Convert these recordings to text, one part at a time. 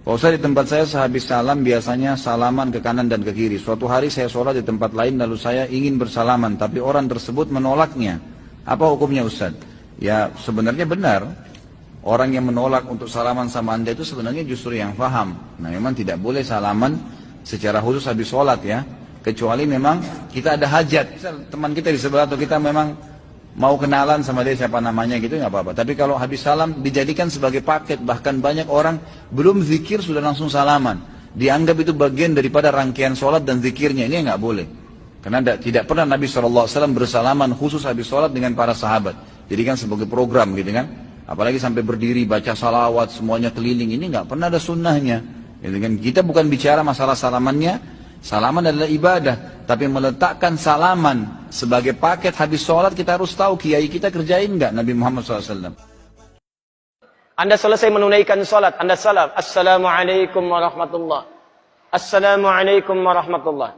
Pak Ustaz, di tempat saya sehabis salam biasanya salaman ke kanan dan ke kiri. Suatu hari saya sholat di tempat lain lalu saya ingin bersalaman, tapi orang tersebut menolaknya. Apa hukumnya Ustaz? Ya sebenarnya benar. Orang yang menolak untuk salaman sama Anda itu sebenarnya justru yang paham. Nah memang tidak boleh salaman secara khusus habis sholat ya. Kecuali memang kita ada hajat. Misal teman kita di sebelah atau kita memang mau kenalan sama dia siapa namanya gitu nggak apa-apa. Tapi kalau habis salam dijadikan sebagai paket, bahkan banyak orang belum zikir sudah langsung salaman. Dianggap itu bagian daripada rangkaian sholat dan zikirnya, ini nggak boleh. Karena tidak pernah Nabi SAW bersalaman khusus habis sholat dengan para sahabat. Jadikan sebagai program gitu kan. Apalagi sampai berdiri baca salawat semuanya keliling, ini nggak pernah ada sunnahnya. Gitu kan. Kita bukan bicara masalah salamannya. Salaman adalah ibadah, tapi meletakkan salaman sebagai paket habis sholat kita harus tahu kiai kita kerjain nggak Nabi Muhammad SAW. Anda selesai menunaikan sholat, Anda salam, Assalamualaikum warahmatullah. Assalamualaikum warahmatullah.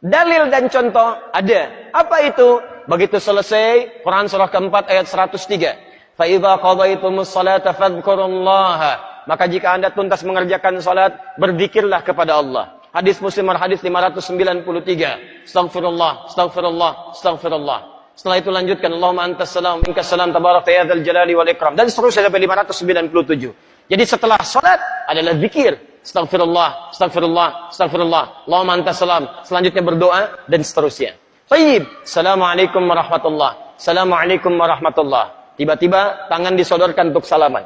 Dalil dan contoh ada. Apa itu? Begitu selesai, Quran surah keempat ayat 103. فَإِذَا قَضَيْتُمُ الصَّلَاةَ فَاذْكُرُوا اللَّهَ. Maka jika Anda tuntas mengerjakan salat, berzikirlah kepada Allah. Hadis Muslim hadis 593. Astaghfirullah, astaghfirullah, astaghfirullah. Setelah itu lanjutkan Allahumma antas salam, minkas salam, tabarakta ya dzal jalali wal ikram, dan seterusnya sampai 597. Jadi setelah salat adalah zikir. Astaghfirullah, astaghfirullah, astaghfirullah. Allahumma antas salam. Selanjutnya berdoa dan seterusnya. Baik. Assalamualaikum warahmatullah. Assalamualaikum warahmatullah. Tiba-tiba tangan disodorkan untuk salaman.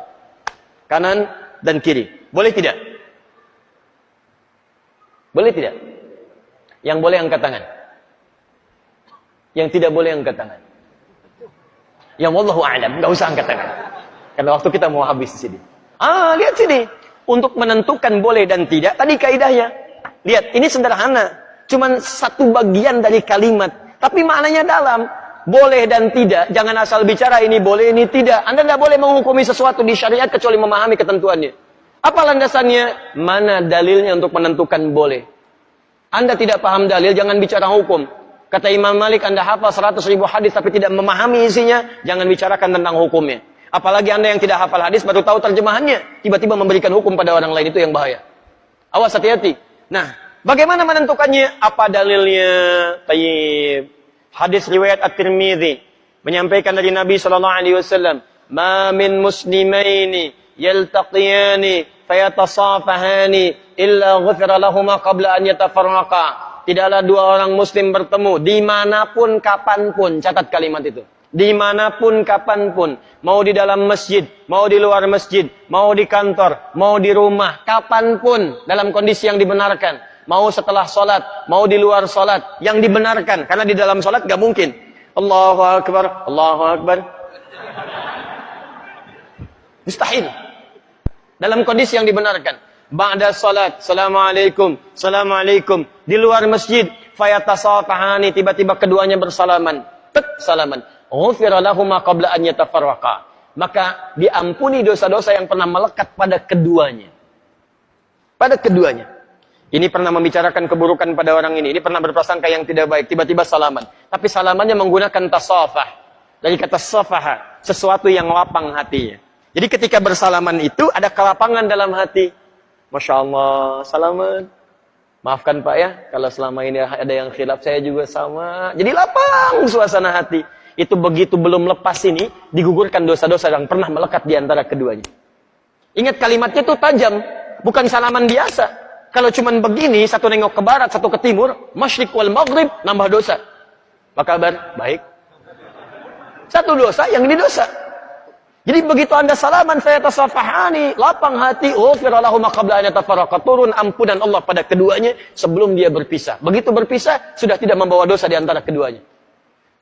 Kanan dan kiri. Boleh tidak? Boleh tidak? Yang boleh angkat tangan. Yang tidak boleh angkat tangan. Yang wallahu a'lam, enggak usah angkat tangan. Karena waktu kita mau habis di sini. Lihat sini. Untuk menentukan boleh dan tidak, tadi kaidahnya. Lihat, ini sederhana. Cuman satu bagian dari kalimat, tapi maknanya dalam. Boleh dan tidak, jangan asal bicara ini boleh, ini tidak. Anda tidak boleh menghukumi sesuatu di syariat kecuali memahami ketentuannya. Apa landasannya? Mana dalilnya untuk menentukan boleh? Anda tidak paham dalil, jangan bicara hukum. Kata Imam Malik, Anda hafal 100.000 hadis tapi tidak memahami isinya, jangan bicarakan tentang hukumnya. Apalagi Anda yang tidak hafal hadis baru tahu terjemahannya, tiba-tiba memberikan hukum pada orang lain, itu yang bahaya. Awas, hati-hati. Nah, bagaimana menentukannya? Apa dalilnya? Tayyib. Hadis riwayat At-Tirmidzi menyampaikan dari Nabi SAW, "Ma min muslimaini yaltaqiyani fayatasafahani illa ghufira lahuma qabla an yatafarraqa." Tidaklah dua orang muslim bertemu dimanapun kapanpun. Catat kalimat itu. Dimanapun kapanpun. Mau di dalam masjid, mau di luar masjid, mau di kantor, mau di rumah, kapanpun dalam kondisi yang dibenarkan. Mau setelah sholat, mau di luar sholat, yang dibenarkan. Karena di dalam sholat gak mungkin. Allahu Akbar, Allahu Akbar. Mustahil. Dalam kondisi yang dibenarkan. Ba'da salat, Assalamualaikum, Assalamualaikum. Di luar masjid, fayatasafahani, tiba-tiba keduanya bersalaman. Salaman. Ghufira lahuma qabla an yatafarraqa. Maka diampuni dosa-dosa yang pernah melekat pada keduanya. Pada keduanya. Ini pernah membicarakan keburukan pada orang ini pernah berprasangka yang tidak baik, tiba-tiba salaman. Tapi salamannya menggunakan tasafah. Dari kata safaha, sesuatu yang lapang hatinya. Jadi ketika bersalaman itu ada kelapangan dalam hati. Masya Allah, salaman. Maafkan Pak ya, kalau selama ini ada yang khilaf, saya juga sama. Jadi lapang suasana hati. Itu begitu belum lepas ini, digugurkan dosa-dosa yang pernah melekat di antara keduanya. Ingat kalimatnya itu tajam, bukan salaman biasa. Kalau cuman begini, satu nengok ke barat, satu ke timur, masyrik wal maghrib, nambah dosa. Apa kabar? Baik. Satu dosa, yang ini dosa. Jadi begitu Anda salaman, saya tasafahani, lapang hati, ghufira lahum qabla an yatafarraqa, turun ampunan Allah pada keduanya sebelum dia berpisah. Begitu berpisah, sudah tidak membawa dosa di antara keduanya.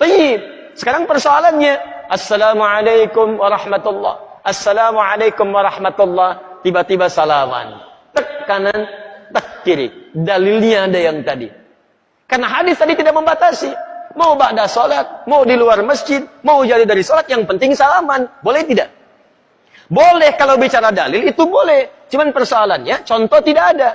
Baik. Sekarang persoalannya, Assalamualaikum warahmatullah. Assalamualaikum warahmatullah. Tiba-tiba salaman. Tek kanan, tek kiri. Dalilnya ada yang tadi. Karena hadis tadi tidak membatasi. Mau ba'da sholat, mau di luar masjid, mau jadi dari sholat, yang penting salaman. Boleh tidak? Boleh kalau bicara dalil, itu boleh. Cuman persoalannya, contoh tidak ada.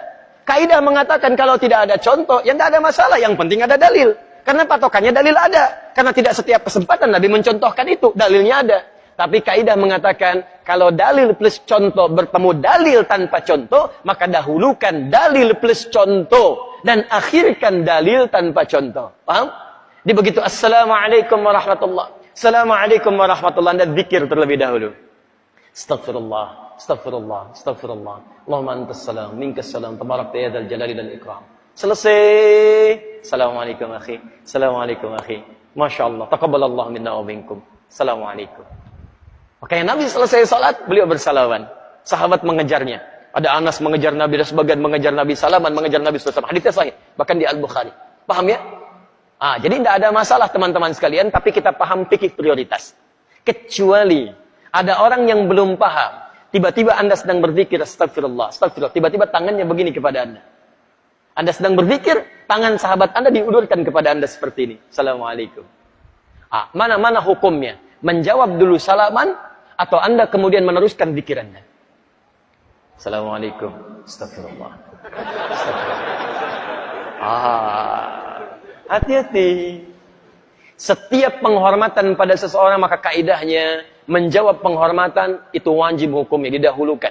Kaidah mengatakan kalau tidak ada contoh, ya tidak ada masalah. Yang penting ada dalil. Karena patokannya dalil ada. Karena tidak setiap kesempatan Nabi mencontohkan itu. Dalilnya ada. Tapi kaidah mengatakan, kalau dalil plus contoh bertemu dalil tanpa contoh, maka dahulukan dalil plus contoh dan akhirkan dalil tanpa contoh. Paham? Dia begitu, Assalamualaikum warahmatullah. Assalamualaikum warahmatullah. Anda zikir terlebih dahulu. Astaghfirullah, astaghfirullah, astaghfirullah. Allahumma antas salam, minkas salam, tabarakta ya dzal jalali dan ikram. Selesai. Assalamualaikum akhi. Assalamualaikum akhi. Masya Allah. Taqabbalallahu minna wa minkum. Assalamualaikum. Makanya Nabi selesai salat, beliau bersalaman. Sahabat mengejarnya. Ada Anas mengejar Nabi, ada sebagian mengejar Nabi, salaman mengejar Nabi SAW. Haditsnya sahih, bahkan di Al-Bukhari. Paham ya? Jadi tidak ada masalah teman-teman sekalian, tapi kita paham fikih prioritas. Kecuali ada orang yang belum paham, tiba-tiba Anda sedang berzikir, astagfirullah, astagfirullah, tiba-tiba tangannya begini kepada Anda. Anda sedang berzikir, tangan sahabat Anda diulurkan kepada Anda seperti ini. Assalamualaikum. Mana hukumnya? Menjawab dulu salaman, atau Anda kemudian meneruskan zikir Anda? Assalamualaikum. Astagfirullah. Hati-hati. Setiap penghormatan pada seseorang, maka kaidahnya menjawab penghormatan itu wajib hukumnya, didahulukan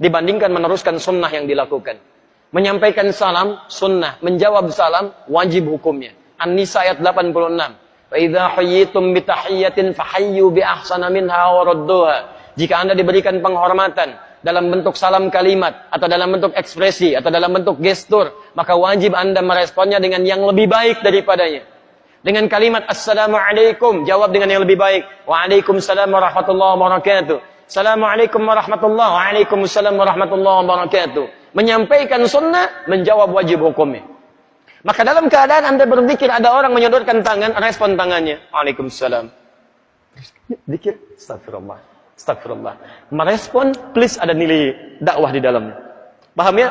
dibandingkan meneruskan sunnah yang dilakukan. Menyampaikan salam sunnah, menjawab salam wajib hukumnya. An-Nisa ayat 86. Fa idza hayyitum bi tahiyyatin fahayyu bi ahsana minha wa radduha. Jika Anda diberikan penghormatan dalam bentuk salam kalimat, atau dalam bentuk ekspresi, atau dalam bentuk gestur, maka wajib Anda meresponnya dengan yang lebih baik daripadanya. Dengan kalimat Assalamualaikum, jawab dengan yang lebih baik. Waalaikumsalam warahmatullahi wabarakatuh. Assalamualaikum warahmatullahi wabarakatuh. Waalaikumsalam warahmatullahi wabarakatuh. Menyampaikan sunnah, menjawab wajib hukumnya. Maka dalam keadaan Anda berzikir, ada orang menyodorkan tangan, respon tangannya. Waalaikumsalam. Zikir, astagfirullah. Astagfirullah. Merespon, please ada nilai dakwah di dalamnya. Paham ya?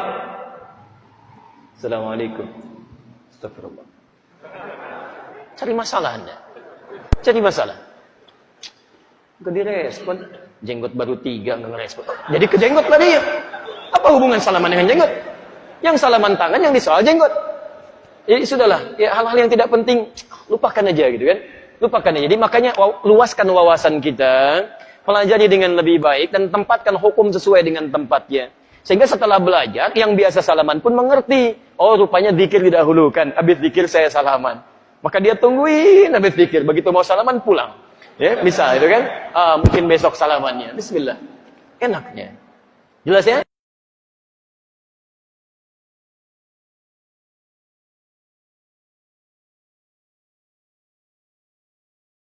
Assalamualaikum. Astagfirullah. Cari masalah Anda. Cari masalah. Gak direspon. Jenggot baru 3, gak ngerespon. Jadi ke jenggot tadi ya. Apa hubungan salaman dengan jenggot? Yang salaman tangan, yang disoal jenggot. Jadi sudahlah, ya hal-hal yang tidak penting lupakan aja gitu kan. Lupakan aja. Jadi makanya luaskan wawasan kita, pelajari dengan lebih baik dan tempatkan hukum sesuai dengan tempatnya. Sehingga setelah belajar, yang biasa salaman pun mengerti. Oh, rupanya zikir didahulukan. Habis zikir saya salaman. Maka dia tungguin habis zikir. Begitu mau salaman pulang. Ya, bisa itu kan? Mungkin besok salamannya. Bismillah. Enaknya. Jelas ya?